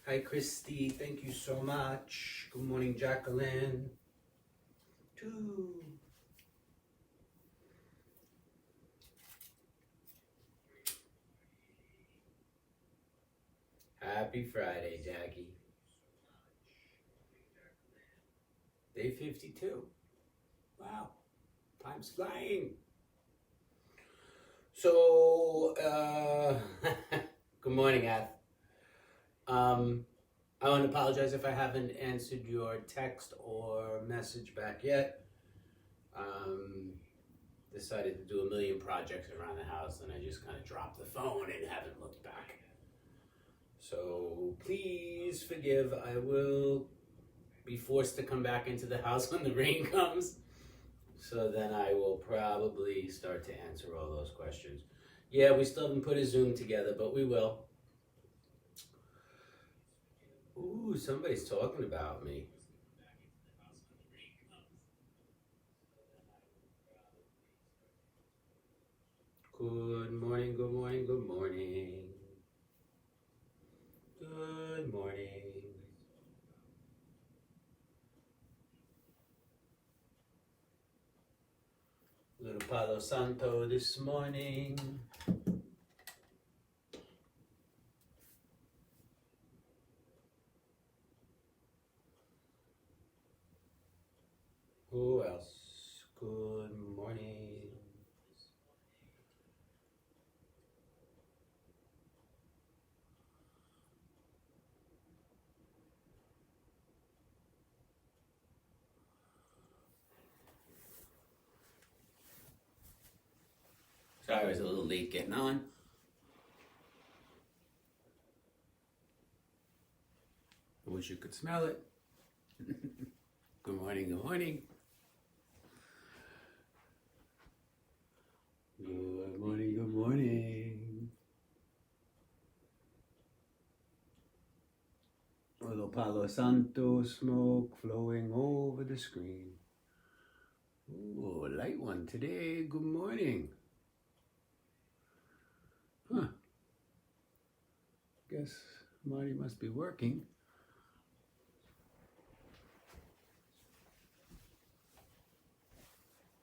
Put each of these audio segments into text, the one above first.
Hi, Christy. Thank you so much. Good morning, Jacqueline. Two. Happy Friday, Jackie. Day 52. Wow. Time's flying. So, good morning, Ath. I want to apologize if I haven't answered your text or message back yet. Decided to do a million projects around the house and I just kind of dropped the phone and haven't looked back. So please forgive. I will be forced to come back into the house when the rain comes. So then I will probably start to answer all those questions. Yeah, we still haven't put a Zoom together, but we will. Ooh, somebody's talking about me. Good morning, good morning, good morning. Good morning. Little Palo Santo this morning. Who else? Good morning. Sorry, I was a little late getting on. I wish you could smell it. Good morning, good morning. Good morning, good morning. Little Palo Santo smoke flowing over the screen. Ooh, a light one today. Good morning. Huh. Guess Marty must be working.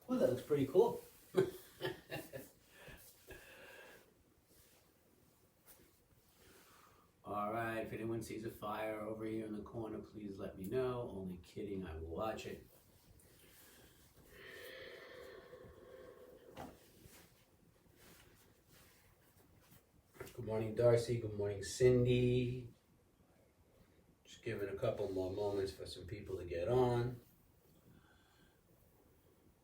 Well, that looks pretty cool. All right, if anyone sees a fire over here in the corner, please let me know. Only kidding, I will watch it. Good morning, Darcy. Good morning, Cindy. Just giving a couple more moments for some people to get on.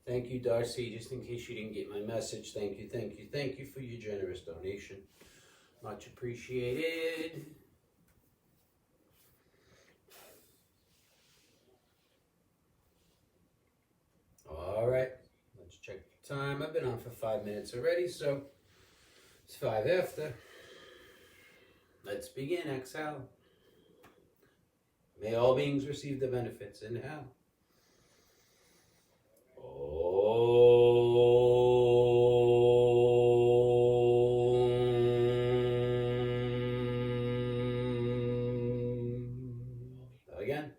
Thank you, Darcy. Just in case you didn't get my message, thank you, thank you, thank you for your generous donation. Much appreciated. All right, let's check the time. I've been on for 5 minutes already, so it's 5 after. Let's begin. Exhale. May all beings receive the benefits. Inhale. Again.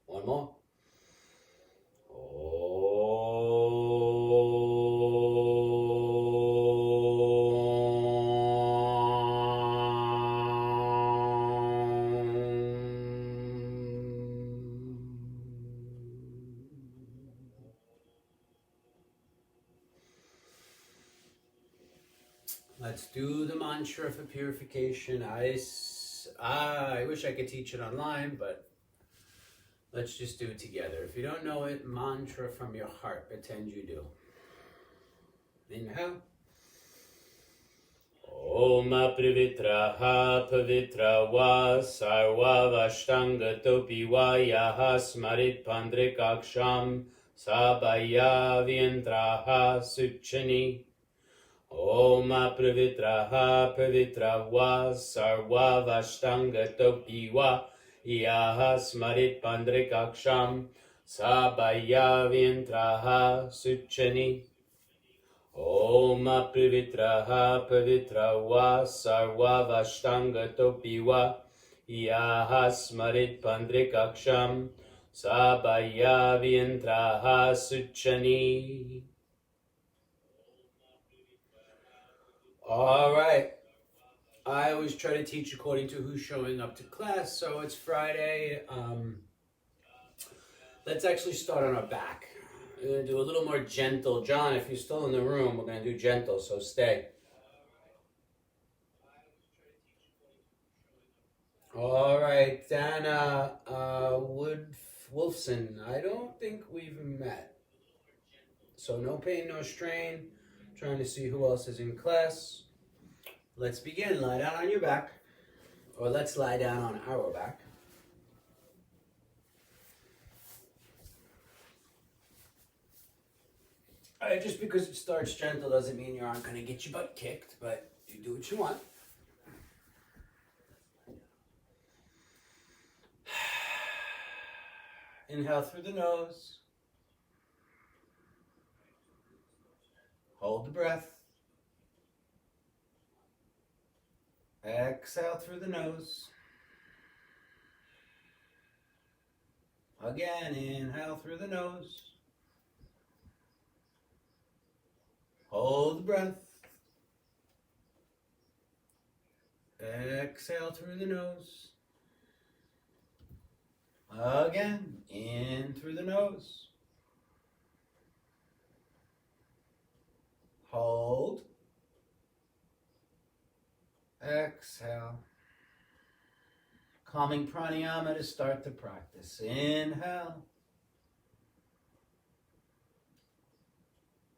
One more. Let's do the mantra for purification. I wish I could teach it online, but let's just do it together. If you don't know it, mantra from your heart, pretend you do. Inhale. Om Apravitraha Pavitra Va Sarva Vashtanga Topi Vayaha Smarit Pandrikaksham Sabaya Vientraha Suchani Om Pravitraha Pravitravva Sarva Vashtanga Topiwa Yaha Smarit Pandrikaksham Sabaya Vintraha Suchani. Om Pravitraha Pravitravva Sarva Vashtanga Topiwa Yaha Smarit Pandrikaksham Sabaya Vintraha Suchani. All right. I always try to teach according to who's showing up to class, so it's Friday. Let's actually start on our back. We're going to do a little more gentle. John, if you're still in the room, we're going to do gentle, so stay. All right, Dana Wolfson, I don't think we've met. So no pain, no strain. Trying to see who else is in class. Let's begin. Lie down on your back, or let's lie down on our back. Just because it starts gentle doesn't mean you aren't going to get your butt kicked, but you do what you want. Inhale through the nose. Hold the breath. Exhale through the nose. Again, inhale through the nose. Hold the breath. Exhale through the nose. Again, in through the nose. Hold. Exhale. Calming pranayama to start the practice. Inhale.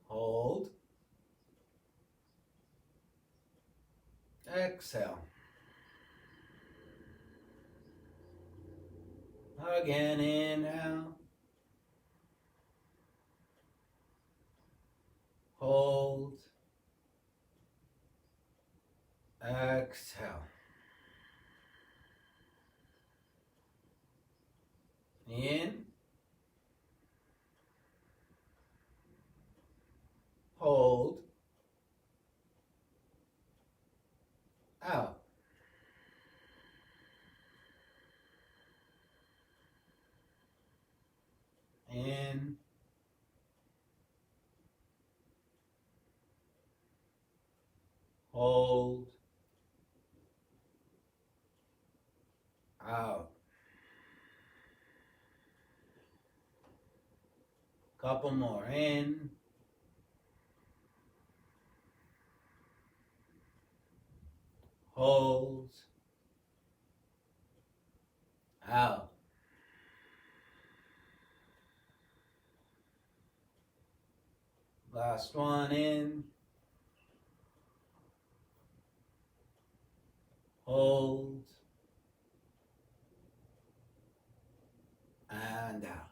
Hold. Exhale. Again, inhale. Hold. Exhale. In. Hold. Out. In. Hold. Out. Couple more. In. Hold. Out. Last one. In. Hold. And out.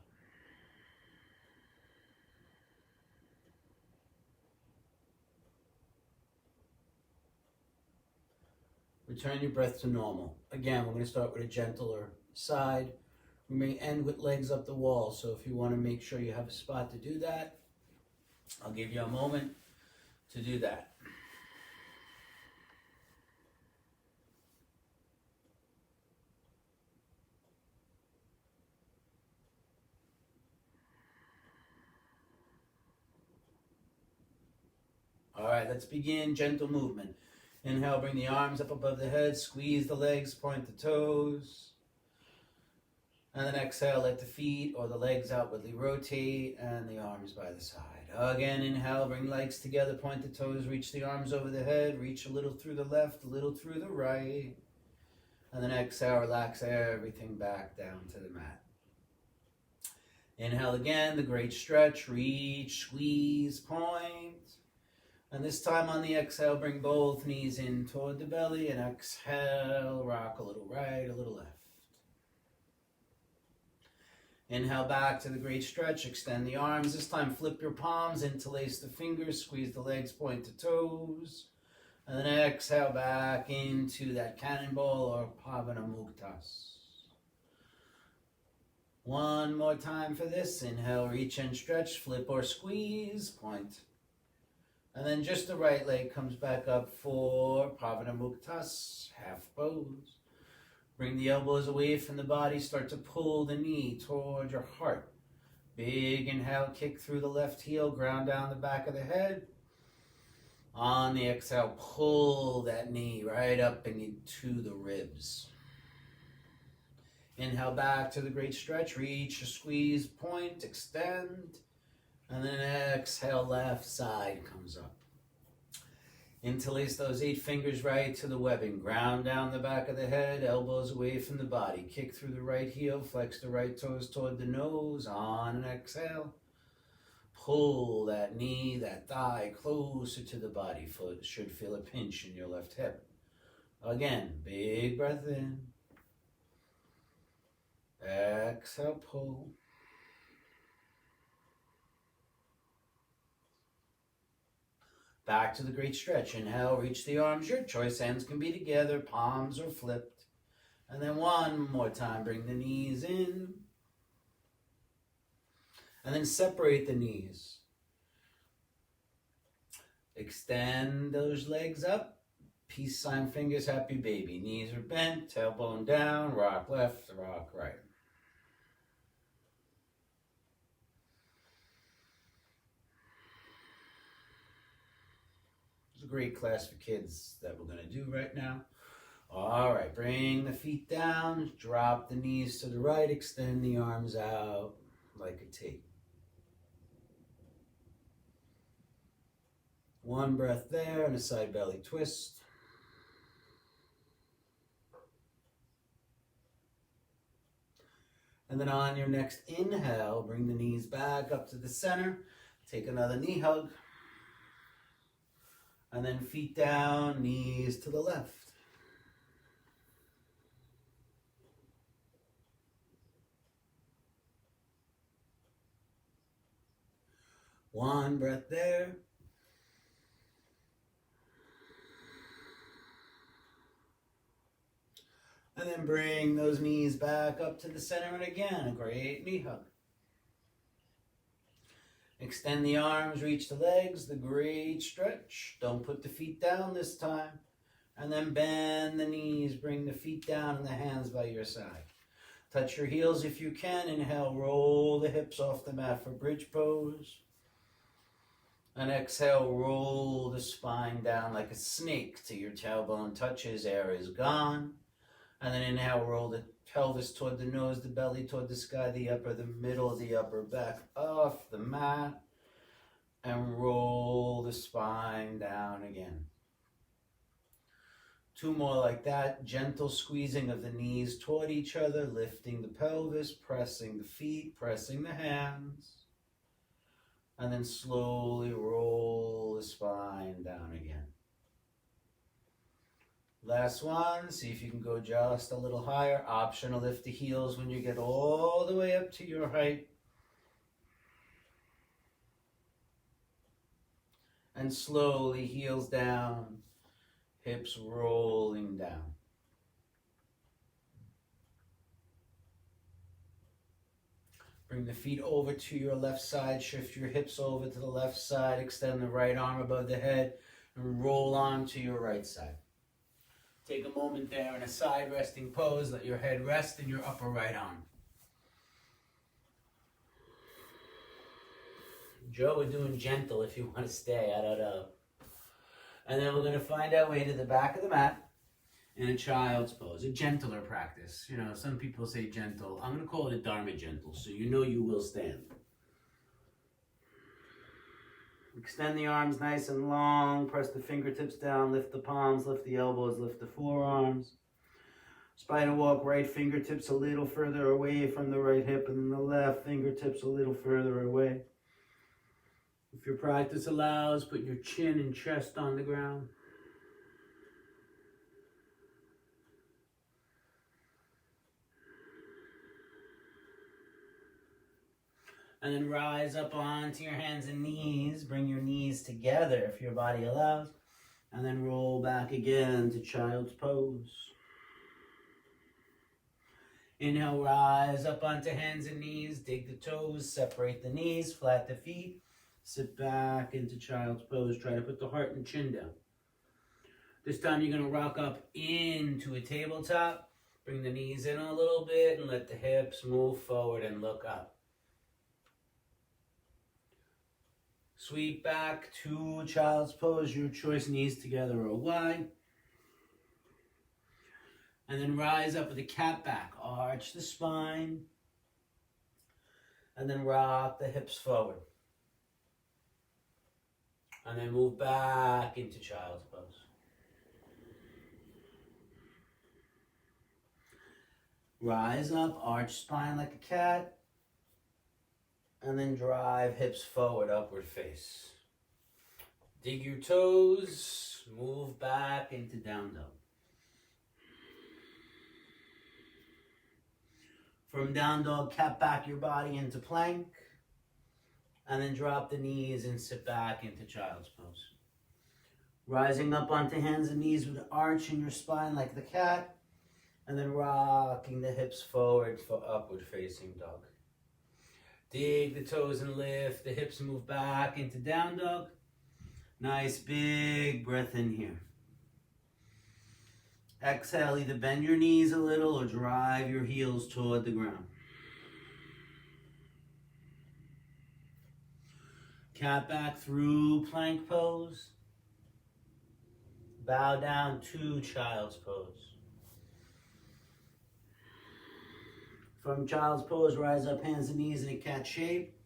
Return your breath to normal. Again, we're going to start with a gentler side. We may end with legs up the wall, so if you want to make sure you have a spot to do that, I'll give you a moment to do that. All right, let's begin gentle movement. Inhale, bring the arms up above the head, squeeze the legs, point the toes. And then exhale, let the feet or the legs outwardly rotate and the arms by the side. Again, inhale, bring legs together, point the toes, reach the arms over the head, reach a little through the left, a little through the right. And then exhale, relax everything back down to the mat. Inhale again, the great stretch, reach, squeeze, point. And this time on the exhale, bring both knees in toward the belly and exhale, rock a little right, a little left. Inhale back to the great stretch. Extend the arms. This time flip your palms, interlace the fingers, squeeze the legs, point to toes. And then exhale back into that cannonball or Pavana Muktas. One more time for this. Inhale, reach and stretch, flip or squeeze, point. And then just the right leg comes back up for Pavana Muktas, half pose. Bring the elbows away from the body, start to pull the knee toward your heart. Big inhale, kick through the left heel, ground down the back of the head. On the exhale, pull that knee right up and into the ribs. Inhale back to the great stretch, reach, squeeze, point, extend. And then exhale, left side comes up. Interlace those 8 fingers right to the webbing. Ground down the back of the head, elbows away from the body. Kick through the right heel, flex the right toes toward the nose. On an exhale, pull that knee, that thigh closer to the body. Foot should feel a pinch in your left hip. Again, big breath in. Exhale, pull. Back to the great stretch. Inhale, reach the arms. Your choice. Hands can be together, palms are flipped. And then one more time, bring the knees in. And then separate the knees. Extend those legs up. Peace sign fingers, happy baby. Knees are bent, tailbone down, rock left, rock right. It's a great class for kids that we're going to do right now. All right, bring the feet down, drop the knees to the right, extend the arms out like a T. One breath there and a side belly twist. And then on your next inhale, bring the knees back up to the center. Take another knee hug. And then feet down, knees to the left. One breath there. And then bring those knees back up to the center, and again, a great knee hug. Extend the arms, reach the legs, the great stretch. Don't put the feet down this time. And then bend the knees, bring the feet down and the hands by your side. Touch your heels if you can. Inhale, roll the hips off the mat for bridge pose. And exhale, roll the spine down like a snake till your tailbone touches, air is gone. And then inhale, roll the pelvis toward the nose, the belly toward the sky, the upper, the middle, the upper back off the mat. And roll the spine down again. 2 more like that. Gentle squeezing of the knees toward each other, lifting the pelvis, pressing the feet, pressing the hands. And then slowly roll the spine down again. Last one, see if you can go just a little higher. Optional, lift the heels when you get all the way up to your height. And slowly heels down, hips rolling down. Bring the feet over to your left side, shift your hips over to the left side, extend the right arm above the head, and roll on to your right side. Take a moment there in a side resting pose. Let your head rest in your upper right arm. Joe, we're doing gentle if you want to stay. I don't know. And then we're going to find our way to the back of the mat in a child's pose, a gentler practice. You know, some people say gentle. I'm going to call it a Dharma gentle, so you know you will stand. Extend the arms nice and long, press the fingertips down, lift the palms, lift the elbows, lift the forearms. Spider walk, right fingertips a little further away from the right hip, and then the left fingertips a little further away. If your practice allows, put your chin and chest on the ground. And then rise up onto your hands and knees. Bring your knees together if your body allows. And then roll back again to child's pose. Inhale, rise up onto hands and knees. Dig the toes, separate the knees, flat the feet. Sit back into child's pose. Try to put the heart and chin down. This time you're going to rock up into a tabletop. Bring the knees in a little bit and let the hips move forward and look up. Sweep back to child's pose. Your choice, knees together or wide. And then rise up with a cat back. Arch the spine. And then rock the hips forward. And then move back into child's pose. Rise up, arch spine like a cat. And then drive hips forward, upward face. Dig your toes, move back into down dog. From down dog, cat back your body into plank. And then drop the knees and sit back into child's pose. Rising up onto hands and knees with an arch in your spine like the cat. And then rocking the hips forward for upward facing dog. Dig the toes and lift. The hips move back into down dog. Nice big breath in here. Exhale, either bend your knees a little or drive your heels toward the ground. Cat back through plank pose. Bow down to child's pose. From child's pose, rise up, hands and knees in a cat shape.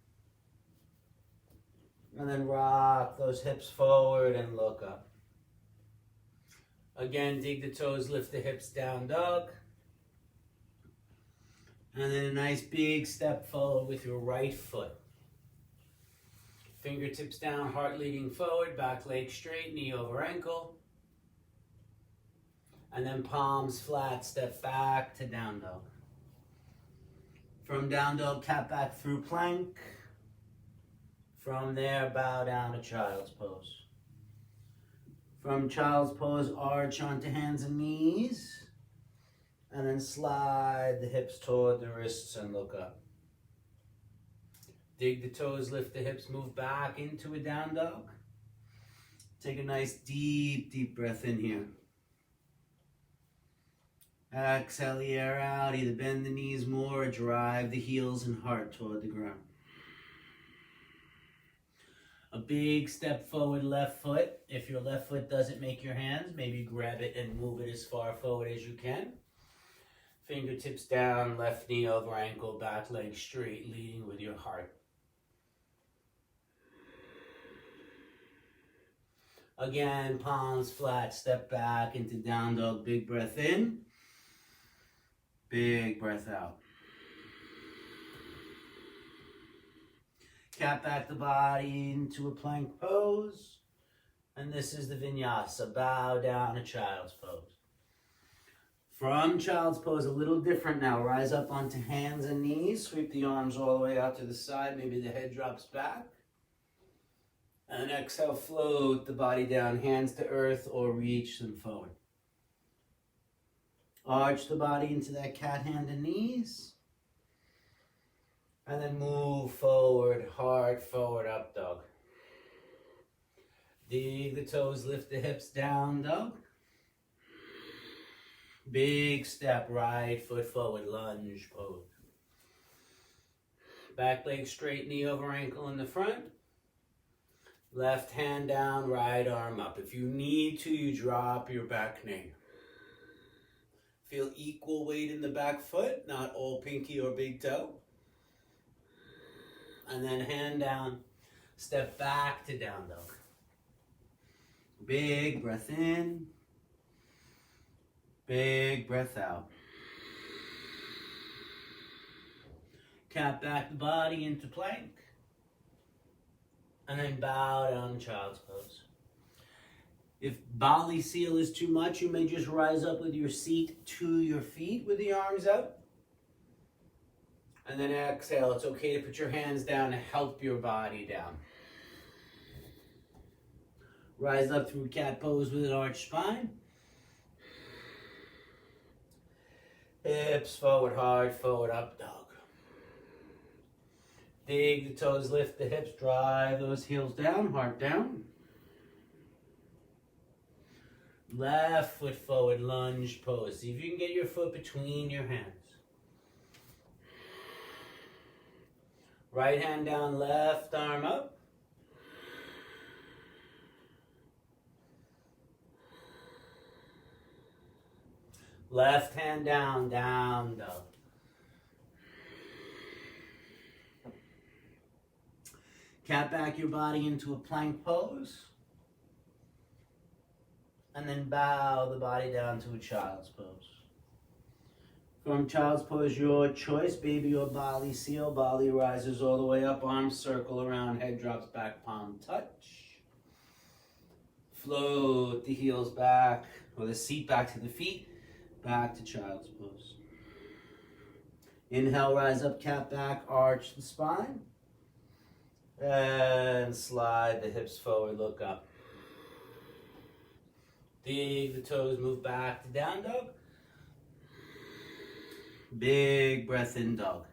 And then rock those hips forward and look up. Again, dig the toes, lift the hips, down dog. And then a nice big step forward with your right foot. Fingertips down, heart leading forward, back leg straight, knee over ankle. And then palms flat, step back to down dog. From down dog, cat back through plank. From there, bow down to child's pose. From child's pose, arch onto hands and knees. And then slide the hips toward the wrists and look up. Dig the toes, lift the hips, move back into a down dog. Take a nice deep breath in here. Exhale the air out, either bend the knees more or drive the heels and heart toward the ground. A big step forward left foot. If your left foot doesn't make your hands, maybe grab it and move it as far forward as you can. Fingertips down, left knee over ankle, back leg straight, leading with your heart. Again, palms flat, step back into down dog, big breath in. Big breath out. Cat back the body into a plank pose. And this is the vinyasa. Bow down to child's pose. From child's pose, a little different now. Rise up onto hands and knees. Sweep the arms all the way out to the side. Maybe the head drops back. And exhale, float the body down, hands to earth, or reach them forward. Arch the body into that cat hand and knees. And then move forward, heart forward, up dog. Dig the toes, lift the hips, down dog. Big step, right foot forward, lunge pose. Back leg straight, knee over ankle in the front. Left hand down, right arm up. If you need to, you drop your back knee. Feel equal weight in the back foot, not all pinky or big toe. And then hand down, step back to down dog. Big breath in. Big breath out. Cat back the body into plank. And then bow down child's pose. If Bali seal is too much, you may just rise up with your seat to your feet with the arms out. And then exhale. It's okay to put your hands down to help your body down. Rise up through cat pose with an arched spine. Hips forward, hard forward, up dog. Dig the toes, lift the hips, drive those heels down, heart down. Left foot forward, lunge pose. See if you can get your foot between your hands. Right hand down, left arm up. Left hand down, down dog. Cat back your body into a plank pose. And then bow the body down to a child's pose. From child's pose, your choice, baby or Bali seal. Bali rises all the way up, arms circle around, head drops back, palm touch. Float the heels back, or the seat back to the feet, back to child's pose. Inhale, rise up, cat back, arch the spine. And slide the hips forward, look up. Dig the toes, move back to down dog. Big breath in dog.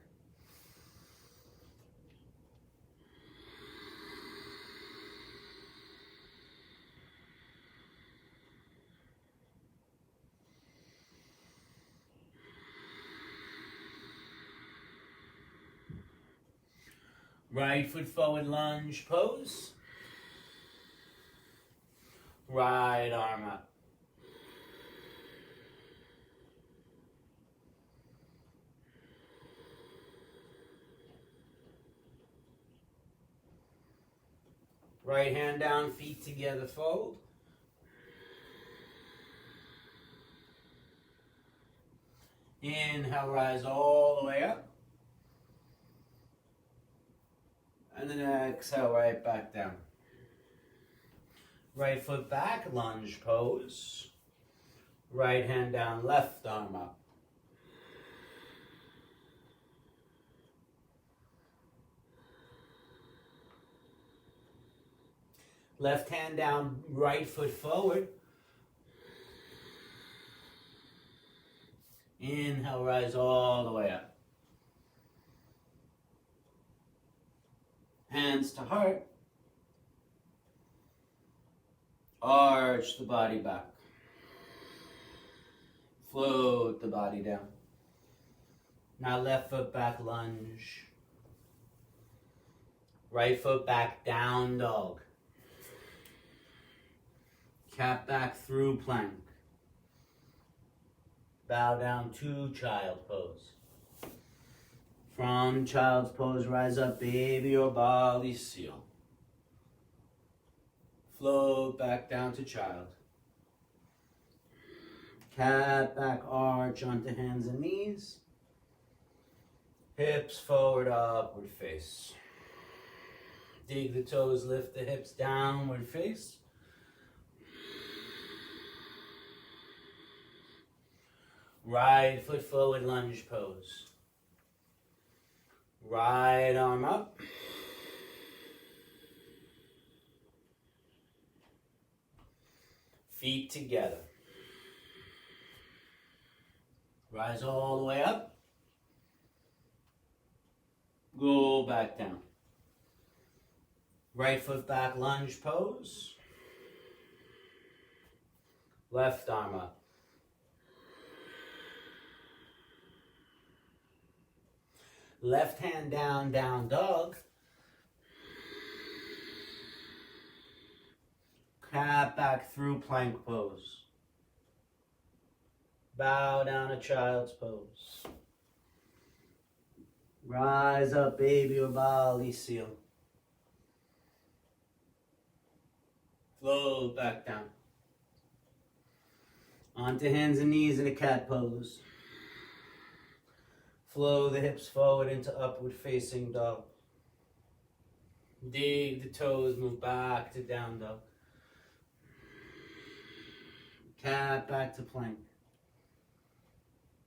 Right foot forward, lunge pose. Right arm up. Right hand down, feet together, fold. Inhale, rise all the way up. And then exhale, right back down. Right foot back, lunge pose. Right hand down, left arm up. Left hand down, right foot forward. Inhale, rise all the way up. Hands to heart. Arch the body back. Float the body down. Now left foot back, lunge. Right foot back, down dog. Cat back through plank. Bow down to child pose. From child's pose, rise up, baby or Bali seal. Float back down to child. Cat back, arch onto hands and knees. Hips forward, upward face. Dig the toes, lift the hips, downward face. Right foot forward, lunge pose. Right arm up. Feet together. Rise all the way up. Go back down. Right foot back, lunge pose. Left arm up. Left hand down, down dog. Cat back through plank pose. Bow down to child's pose. Rise up, baby or Bali seal. Float back down. Onto hands and knees in a cat pose. Flow the hips forward into upward facing dog. Dig the toes, move back to down dog. Cat back to plank.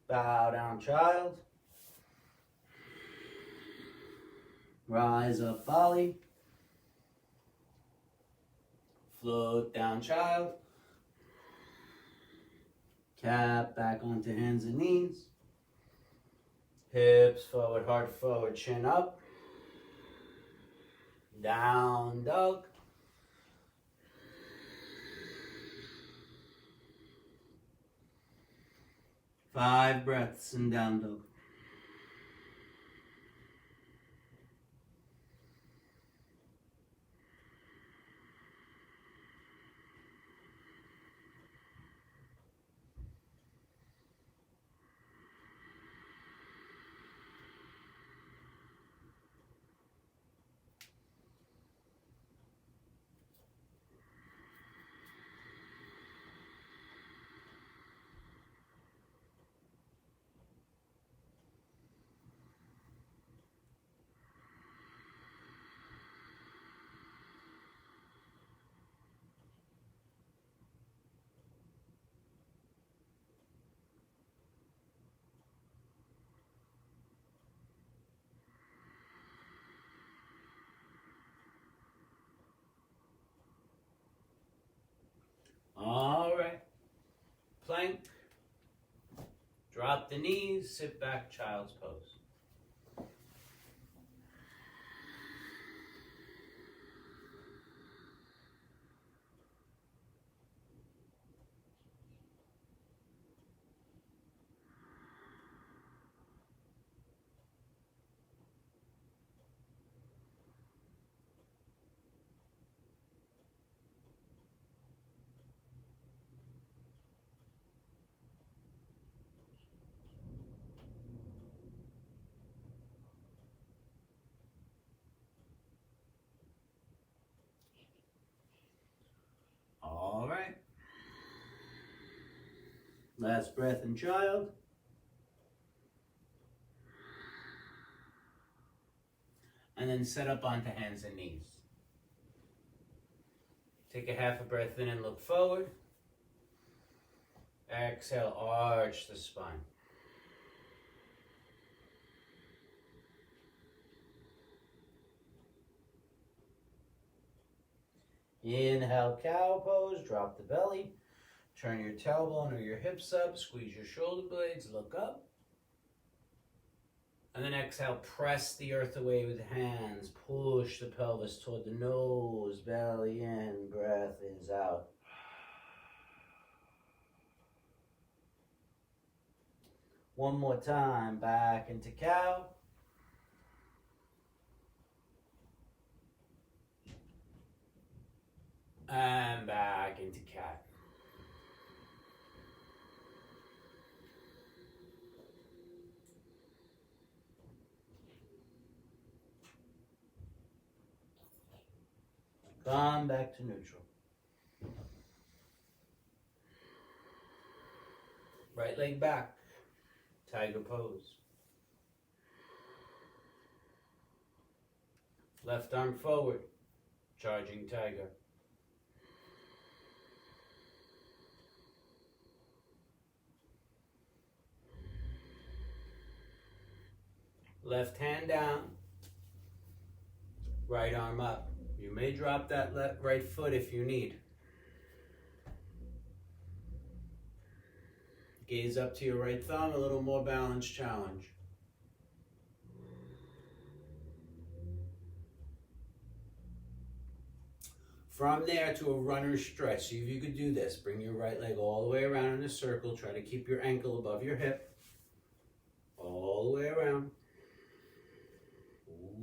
Bow down child. Rise up, Bali. Float down, child. Cap back onto hands and knees. Hips forward, heart forward, chin up. Down dog. Five breaths in down dog. All right. Plank. Drop the knees, sit back, child's pose. All right. Last breath in child. And then set up onto hands and knees. Take a half a breath in and look forward. Exhale, arch the spine. Inhale, cow pose, drop the belly. Turn your tailbone or your hips up, squeeze your shoulder blades, look up. And then exhale, press the earth away with hands. Push the pelvis toward the nose, belly in, breath is out. One more time, back into cow. And back into cat. Come back to neutral. Right leg back, tiger pose. Left arm forward, charging tiger. Left hand down, right arm up. You may drop that right foot if you need. Gaze up to your right thumb, a little more balance challenge. From there to a runner's stretch. See if you could do this. Bring your right leg all the way around in a circle. Try to keep your ankle above your hip. All the way around.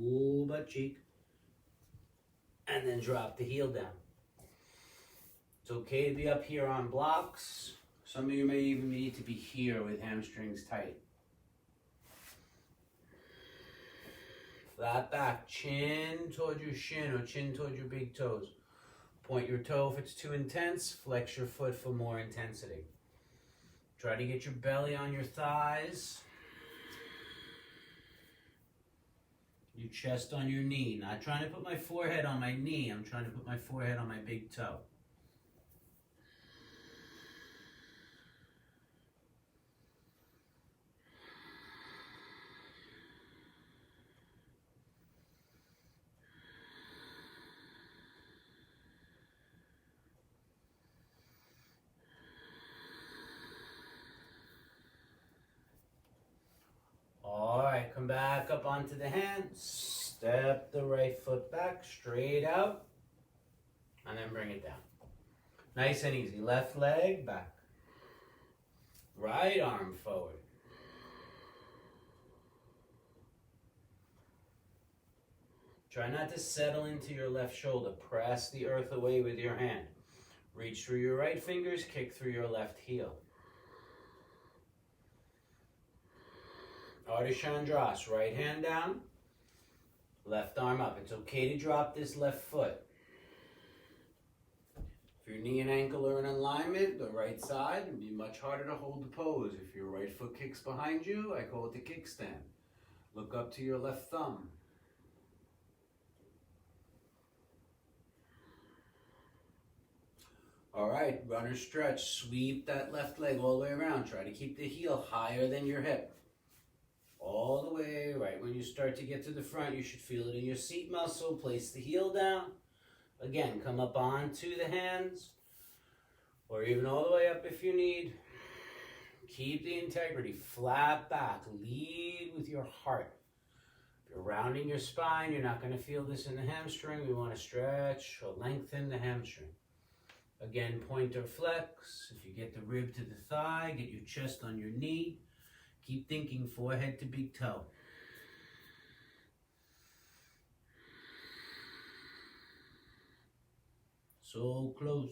Ooh, butt cheek. And then drop the heel down. It's okay to be up here on blocks. Some of you may even need to be here with hamstrings tight. Flat back, chin towards your shin or chin towards your big toes. Point your toe if it's too intense, flex your foot for more intensity. Try to get your belly on your thighs. Your chest on your knee. Not trying to put my forehead on my knee, I'm trying to put my forehead on my big toe. come back up onto the hands. Step the right foot back, straight out, and then bring it down. Nice and easy. Left leg back. Right arm forward. Try not to settle into your left shoulder. Press the earth away with your hand. Reach through your right fingers, kick through your left heel. Ardha Chandras, right hand down, left arm up. It's okay to drop this left foot. If your knee and ankle are in alignment, the right side, it'd be much harder to hold the pose. If your right foot kicks behind you, I call it the kickstand. Look up to your left thumb. All right, runner stretch. Sweep that left leg all the way around. Try to keep the heel higher than your hip. All the way, right when you start to get to the front, you should feel it in your seat muscle. Place the heel down. Again, come up onto the hands, or even all the way up if you need. Keep the integrity. Flat back. Lead with your heart. If you're rounding your spine, you're not going to feel this in the hamstring. We want to stretch or lengthen the hamstring. Again, pointer flex. If you get the rib to the thigh, get your chest on your knee. Keep thinking forehead to big toe. So close.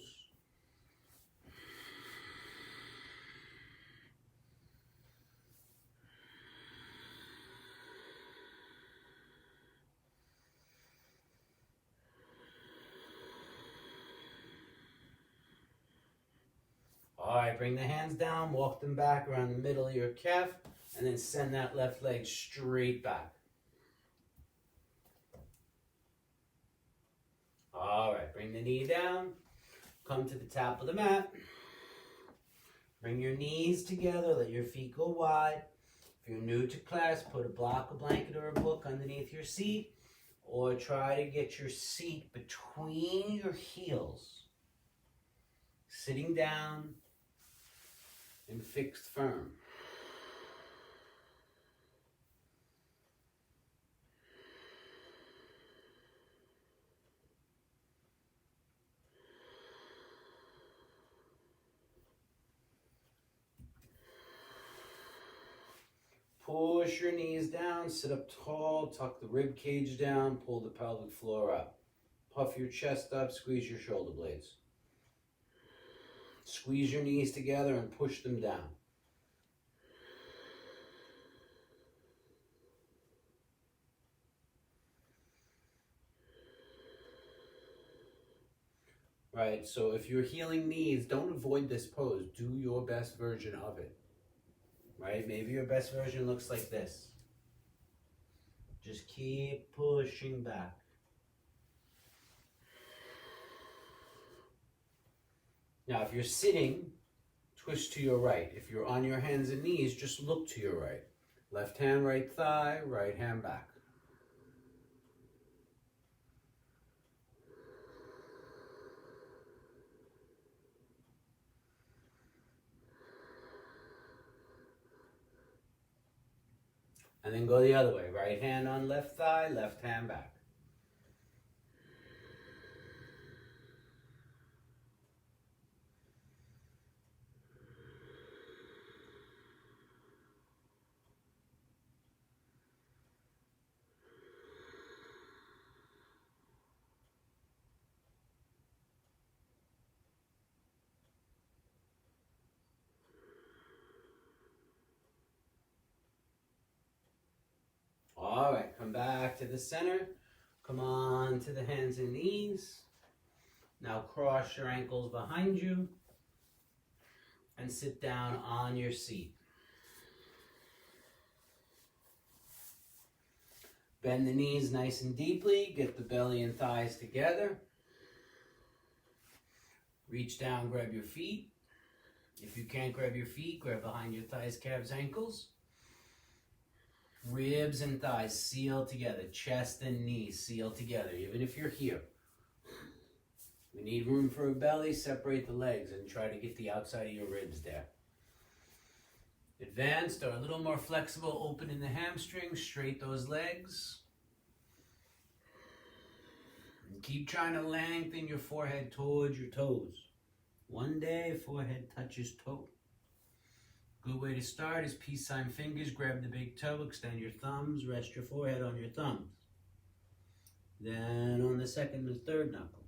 All right, bring the hands down, walk them back around the middle of your calf, and then send that left leg straight back. All right, bring the knee down, come to the top of the mat. Bring your knees together, let your feet go wide. If you're new to class, put a block, a blanket, or a book underneath your seat, or try to get your seat between your heels. Sitting down and fixed firm. Push your knees down, sit up tall, tuck the rib cage down, pull the pelvic floor up. Puff your chest up, squeeze your shoulder blades. Squeeze your knees together and push them down. Right, so if you're healing knees, don't avoid this pose. Do your best version of it. Right, maybe your best version looks like this. Just keep pushing back. Now, if you're sitting, twist to your right. If you're on your hands and knees, just look to your right. Left hand, right thigh, right hand back. And then go the other way. Right hand on left thigh, left hand back. All right, come back to the center. Come on to the hands and knees. Now cross your ankles behind you and sit down on your seat. Bend the knees nice and deeply. Get the belly and thighs together. Reach down, grab your feet. If you can't grab your feet, grab behind your thighs, calves, ankles. Ribs and thighs seal together. Chest and knees seal together, even if you're here. We need room for a belly. Separate the legs and try to get the outside of your ribs there. Advanced or a little more flexible, open in the hamstrings, straight those legs. And keep trying to lengthen your forehead towards your toes. One day, forehead touches toe. Good way to start is peace sign fingers. Grab the big toe, extend your thumbs, rest your forehead on your thumbs. Then on the second and third knuckle.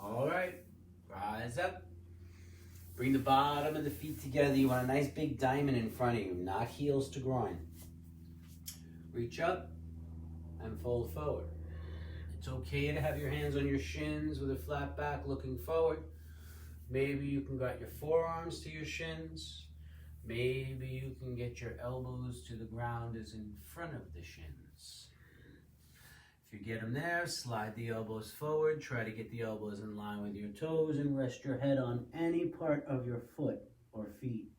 All right, rise up. Bring the bottom of the feet together. You want a nice big diamond in front of you, not heels to groin. Reach up and fold forward. It's okay to have your hands on your shins with a flat back looking forward. Maybe you can get your forearms to your shins. Maybe you can get your elbows to the ground as in front of the shins. If you get them there, slide the elbows forward. Try to get the elbows in line with your toes and rest your head on any part of your foot or feet.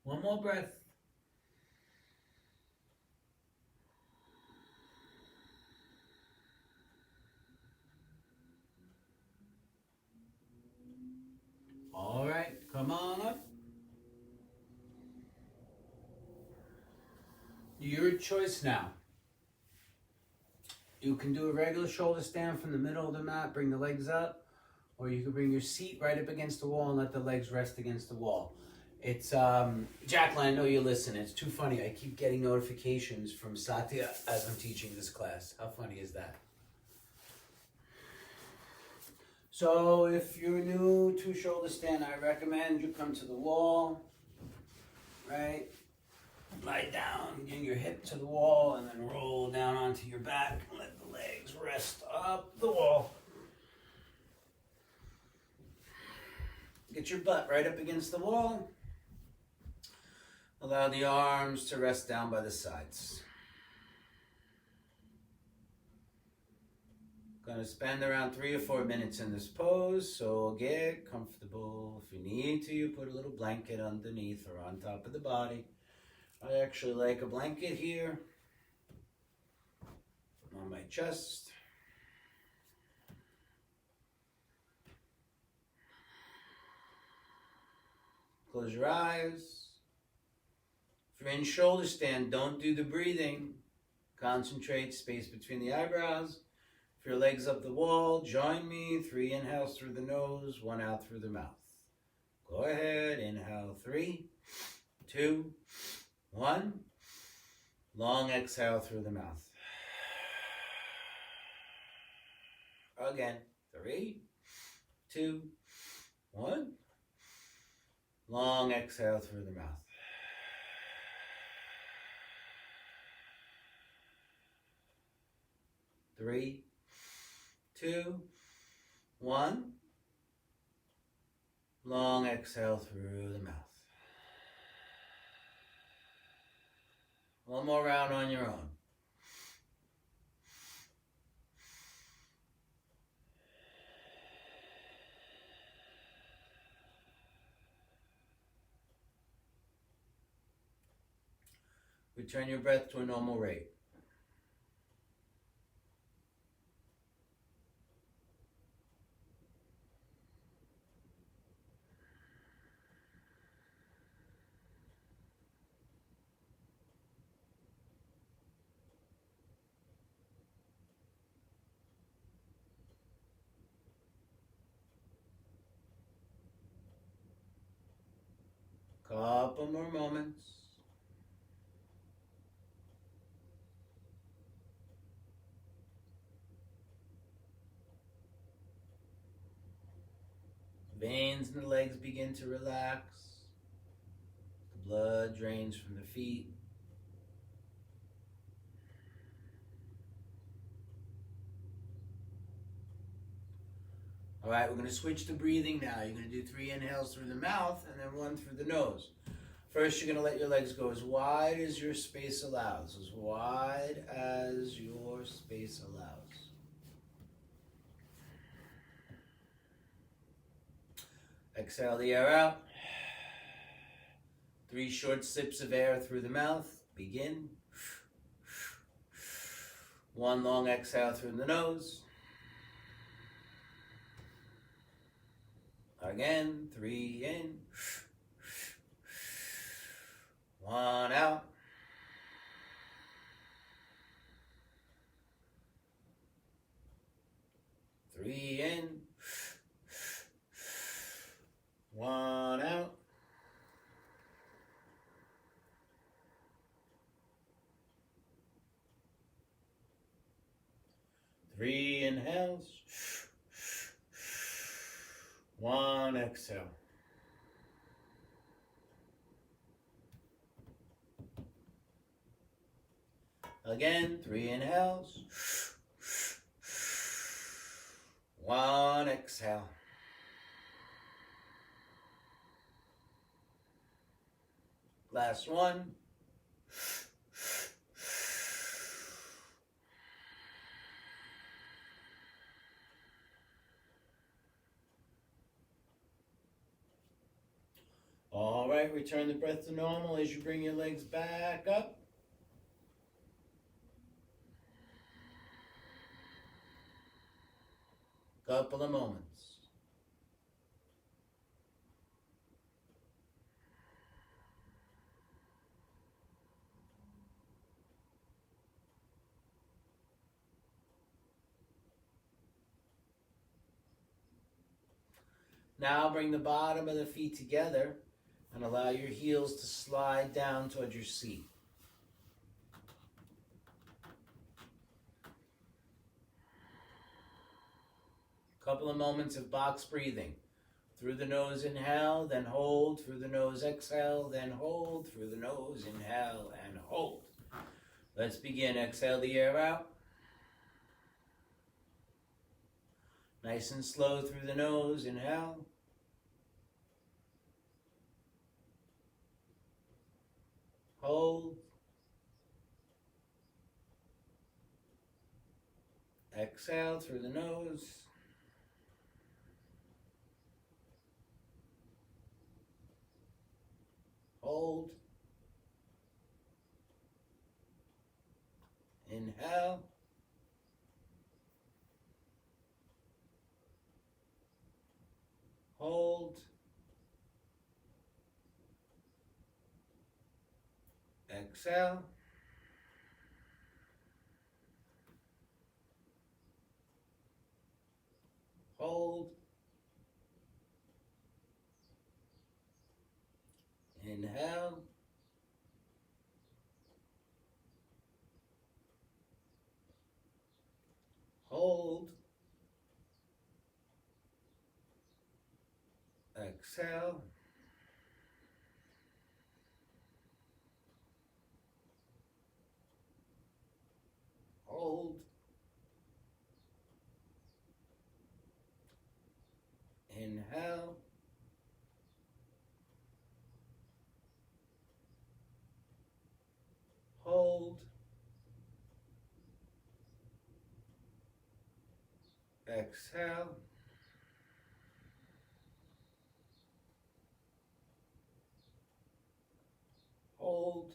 One more breath. All right, come on up. Your choice now. You can do a regular shoulder stand from the middle of the mat, bring the legs up, or you can bring your seat right up against the wall and let the legs rest against the wall. It's, Jacqueline, I know you listen. It's too funny. I keep getting notifications from Satya as I'm teaching this class. How funny is that? So if you're new to shoulder stand, I recommend you come to the wall, right? Lie down, get your hip to the wall, and then roll down onto your back and let the legs rest up the wall. Get your butt right up against the wall. Allow the arms to rest down by the sides. Gonna spend around 3 or 4 minutes in this pose, so get comfortable. If you need to, you put a little blanket underneath or on top of the body. I actually like a blanket here on my chest. Close your eyes. If you're in shoulder stand, don't do the breathing. Concentrate, space between the eyebrows. If your legs up the wall, join me. 3 inhales through the nose, 1 out through the mouth. Go ahead, inhale 3, 2, 1. Long exhale through the mouth. Again, 3, 2, 1. Long exhale through the mouth. 3, 2, 1. Long exhale through the mouth. One more round on your own. Return your breath to a normal rate. Couple more moments. Veins in the legs begin to relax. The blood drains from the feet. All right, we're going to switch to breathing now. You're going to do 3 inhales through the mouth and then 1 through the nose. First, you're going to let your legs go as wide as your space allows. As wide as your space allows. Exhale the air out. 3 short sips of air through the mouth. Begin. 1 long exhale through the nose. Again, 3 in. 1 out. 3 in. 1 out. 3 inhales. 1 exhale. Again, 3 inhales. 1 exhale. Last one. All right, return the breath to normal as you bring your legs back up. Couple of moments. Now bring the bottom of the feet together and allow your heels to slide down towards your seat. Couple of moments of box breathing. Through the nose, inhale, then hold. Through the nose, exhale, then hold. Through the nose, inhale, and hold. Let's begin. Exhale the air out. Nice and slow through the nose, inhale. Hold. Exhale through the nose. Hold. Inhale. Hold. Exhale. Hold. Inhale. Hold. Exhale. Hold. Inhale. Hold. Exhale. Hold.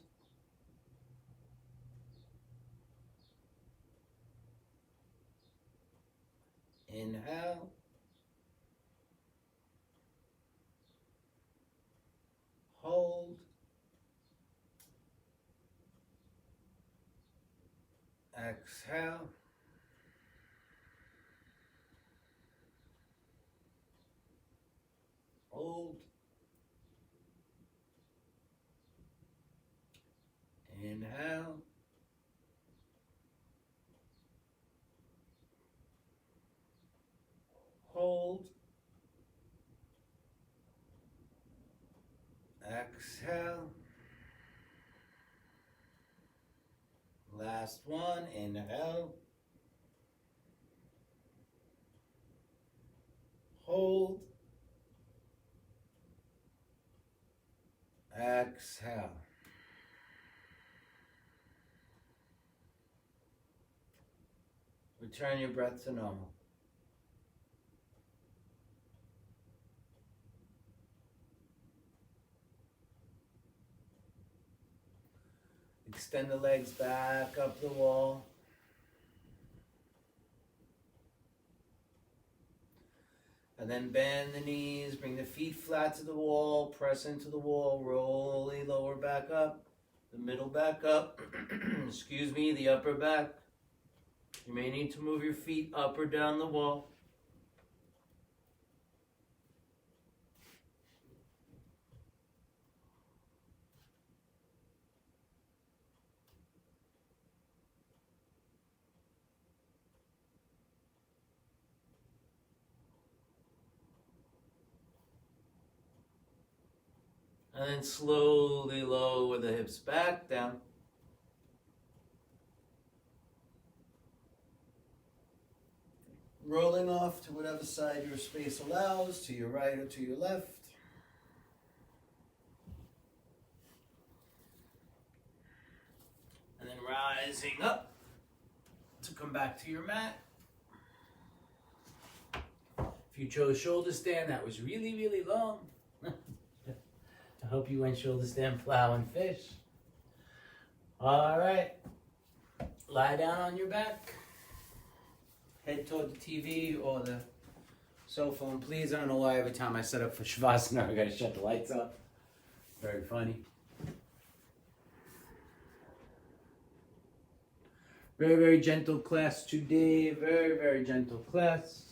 Inhale. Hold. Exhale. Hold. Inhale. Hold. Exhale. Last one. Inhale. Hold. Exhale. Return your breath to normal. Extend the legs back up the wall. And then bend the knees, bring the feet flat to the wall, press into the wall, roll the lower back up, the middle back up, excuse me, the upper back. You may need to move your feet up or down the wall. And then slowly lower the hips back down. Rolling off to whatever side your space allows, to your right or to your left. And then rising up to come back to your mat. If you chose shoulder stand, that was really, really long. I hope you went shoulder stand plowing fish. All right. Lie down on your back. Head toward the TV or the cell phone, please. I don't know why every time I set up for Shavasana, I gotta shut the lights off. Very funny. Very, very gentle class today. Very, very gentle class.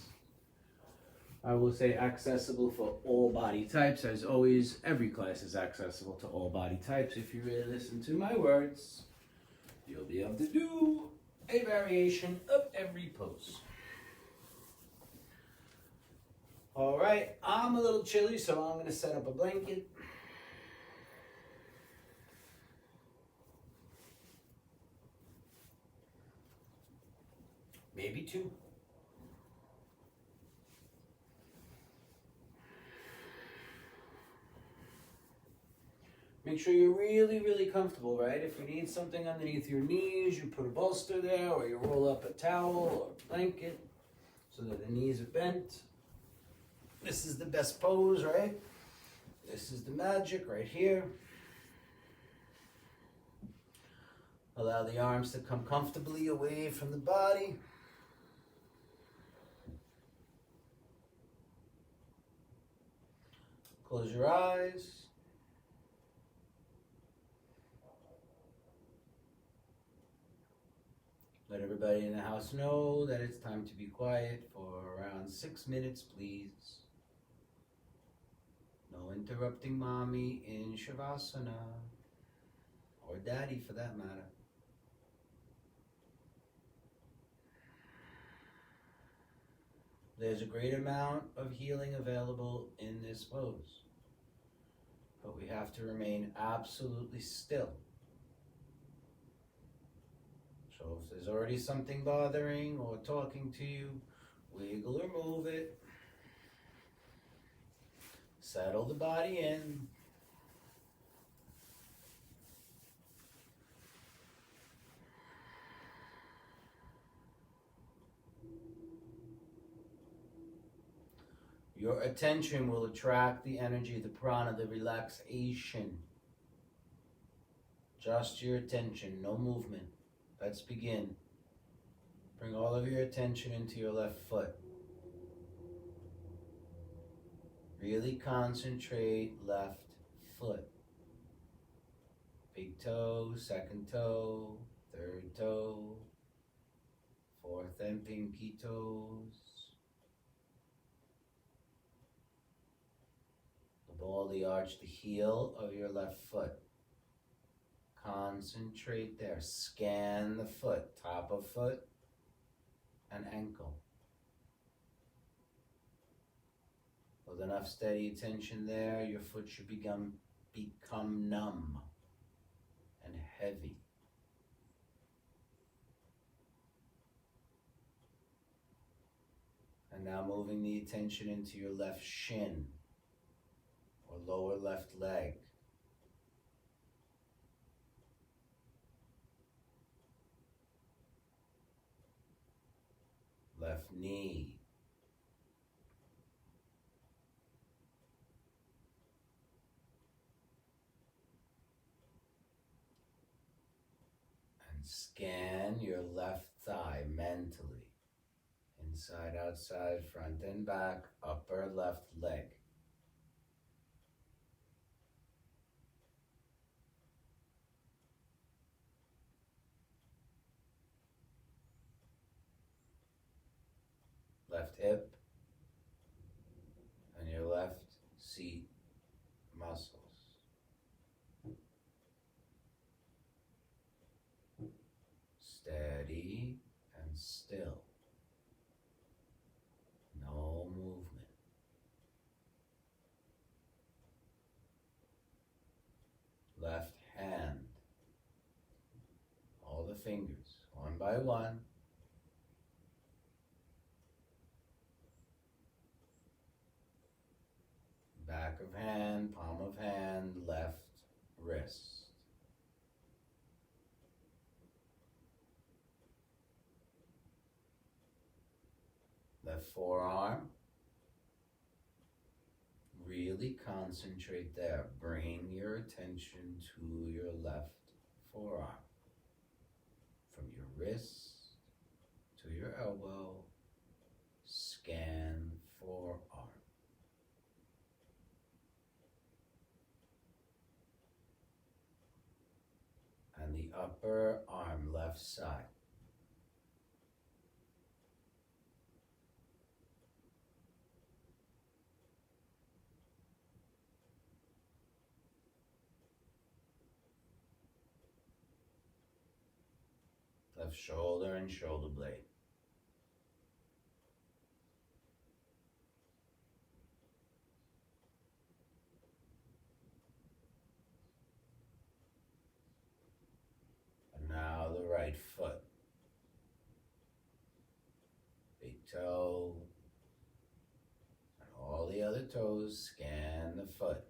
I will say accessible for all body types. As always, every class is accessible to all body types. If you really listen to my words, you'll be able to do a variation of every pose. All right, I'm a little chilly, so I'm going to set up a blanket. Maybe two. Make sure you're really, really comfortable, right? If you need something underneath your knees, you put a bolster there, or you roll up a towel or a blanket so that the knees are bent. This is the best pose, right? This is the magic right here. Allow the arms to come comfortably away from the body. Close your eyes. Let everybody in the house know that it's time to be quiet for around 6 minutes, please. No interrupting mommy in Shavasana, or daddy for that matter. There's a great amount of healing available in this pose, but we have to remain absolutely still. So if there's already something bothering or talking to you, wiggle or move it. Settle the body in. Your attention will attract the energy, the prana, the relaxation. Just your attention, no movement. Let's begin. Bring all of your attention into your left foot. Really concentrate left foot. Big toe, second toe, third toe, fourth and pinky toes. The ball of the arch, the heel of your left foot. Concentrate there. Scan the foot, top of foot and ankle. With enough steady attention there, your foot should become numb and heavy. And now moving the attention into your left shin or lower left leg. Left knee. And scan your left thigh mentally. Inside, outside, front and back, upper left leg. Left hip and your left seat muscles. Steady and still. No movement. Left hand. All the fingers, one by one. Back of hand, palm of hand, left wrist. Left forearm. Really concentrate there. Bring your attention to your left forearm. From your wrist to your elbow, scan forearm. And the upper arm, left side. Left shoulder and shoulder blade. And now the right foot. Big toe. And all the other toes, scan the foot.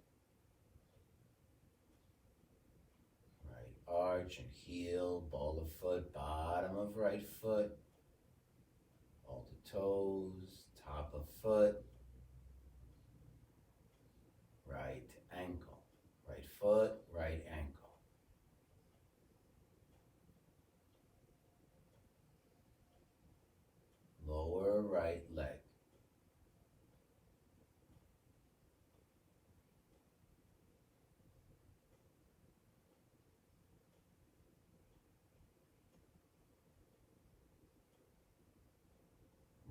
Arch and heel, ball of foot, bottom of right foot, all the toes, top of foot, right ankle, right foot, right ankle. Lower right leg.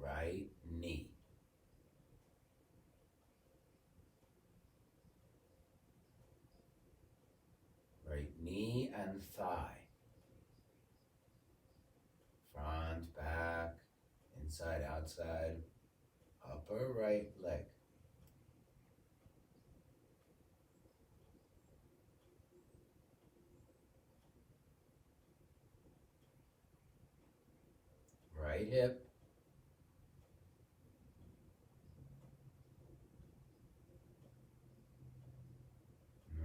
Right knee. Right knee and thigh. Front, back, inside, outside, upper right leg. Right hip.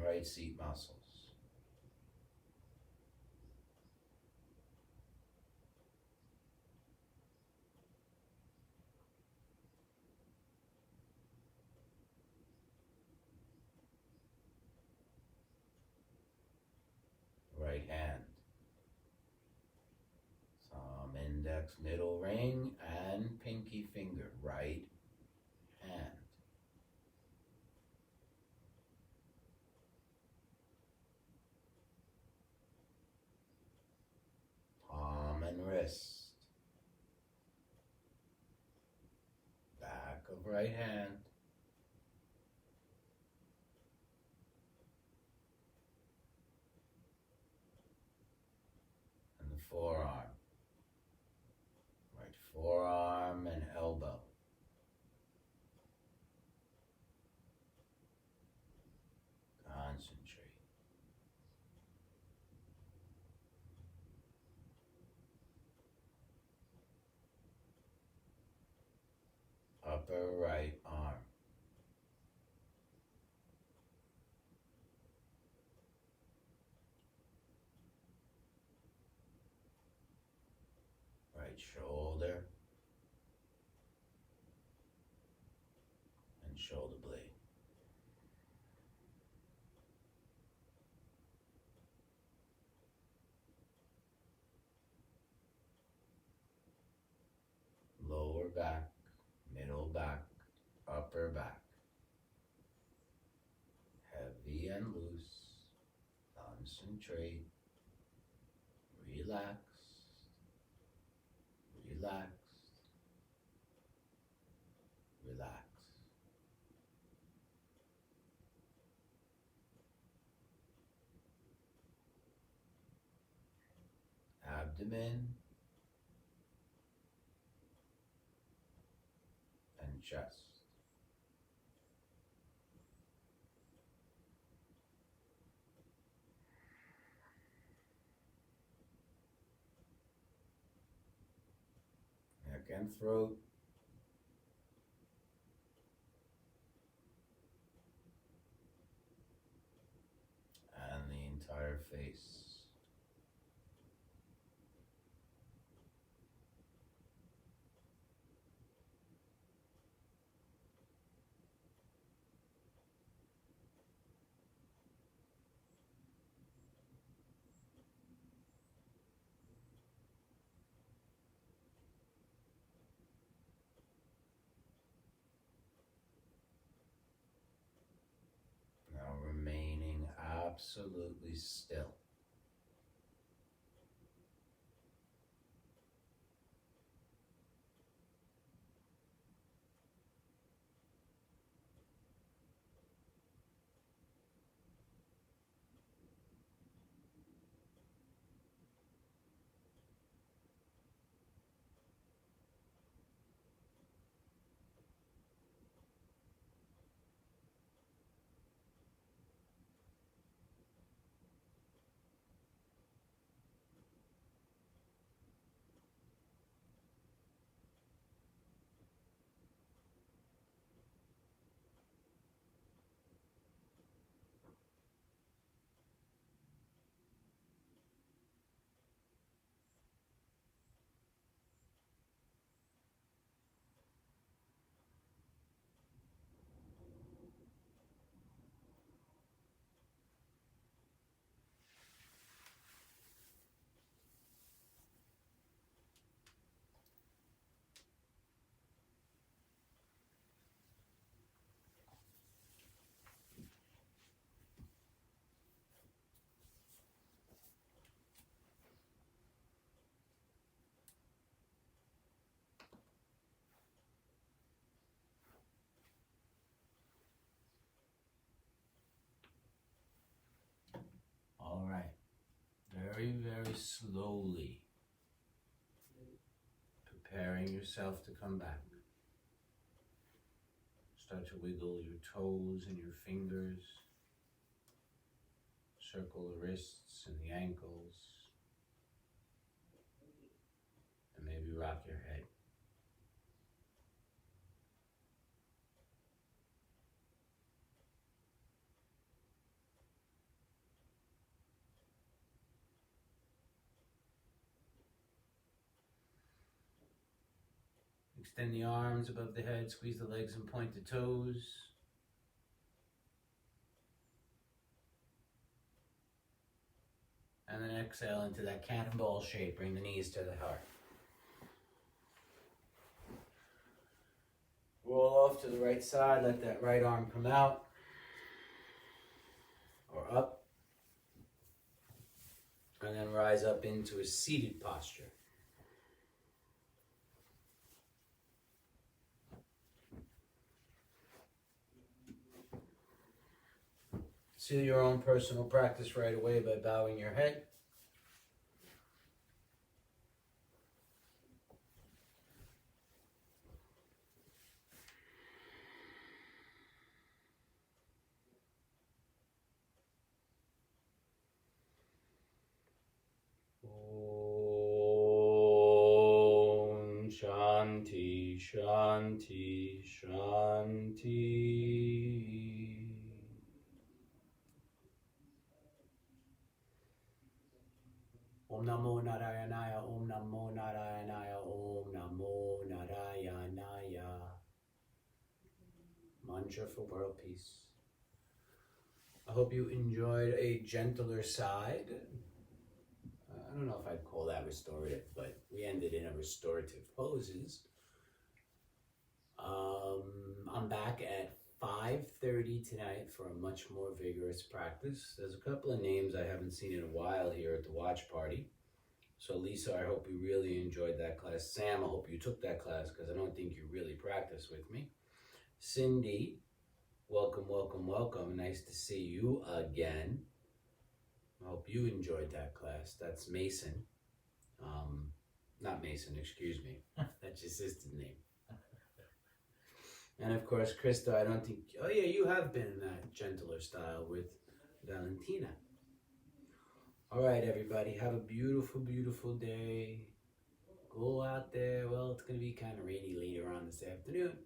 Right seat muscles. Right hand. Thumb, index, middle ring, and pinky finger. Right hand. right hand. And the forearm. Right forearm and elbow. Concentrate. Upper right arm. Right shoulder and shoulder blade. Lower back, middle back, upper back. Heavy and loose. Concentrate. Relax. Relax. Relax. Abdomen and chest. Neck and throat. And the entire face. Now remaining absolutely still. All right. Very, very slowly preparing yourself to come back. Start to wiggle your toes and your fingers. Circle the wrists and the ankles. And maybe rock your head. Extend the arms above the head, squeeze the legs and point the toes. And then exhale into that cannonball shape. Bring the knees to the heart. Roll off to the right side. Let that right arm come out or up. And then rise up into a seated posture. Seal your own personal practice right away by bowing your head. Om Shanti Shanti Shanti. Om Namo Narayanaya, Om Namo Narayanaya, Om Namo Narayanaya. Mantra for world peace. I hope you enjoyed a gentler side. I don't know if I'd call that restorative, but we ended in a restorative poses. I'm back at 5:30 tonight for a much more vigorous practice. There's a couple of names I haven't seen in a while here at the watch party. So Lisa, I hope you really enjoyed that class. Sam, I hope you took that class because I don't think you really practiced with me. Cindy, welcome, welcome, welcome. Nice to see you again. I hope you enjoyed that class. That's Mason. Not Mason, excuse me. That's your sister's name. And of course, Krista, I don't think, oh yeah, you have been in that gentler style with Valentina. All right, everybody, have a beautiful, beautiful day. Go out there. Well, it's going to be kind of rainy later on this afternoon.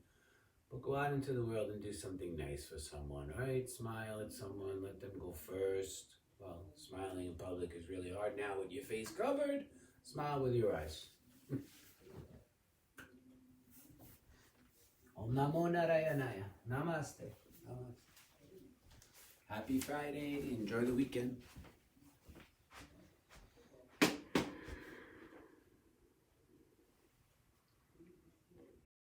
But go out into the world and do something nice for someone, all right? Smile at someone, let them go first. Well, smiling in public is really hard now with your face covered. Smile with your eyes. Om Namo Narayanaya. Namaste. Namaste. Happy Friday. Enjoy the weekend.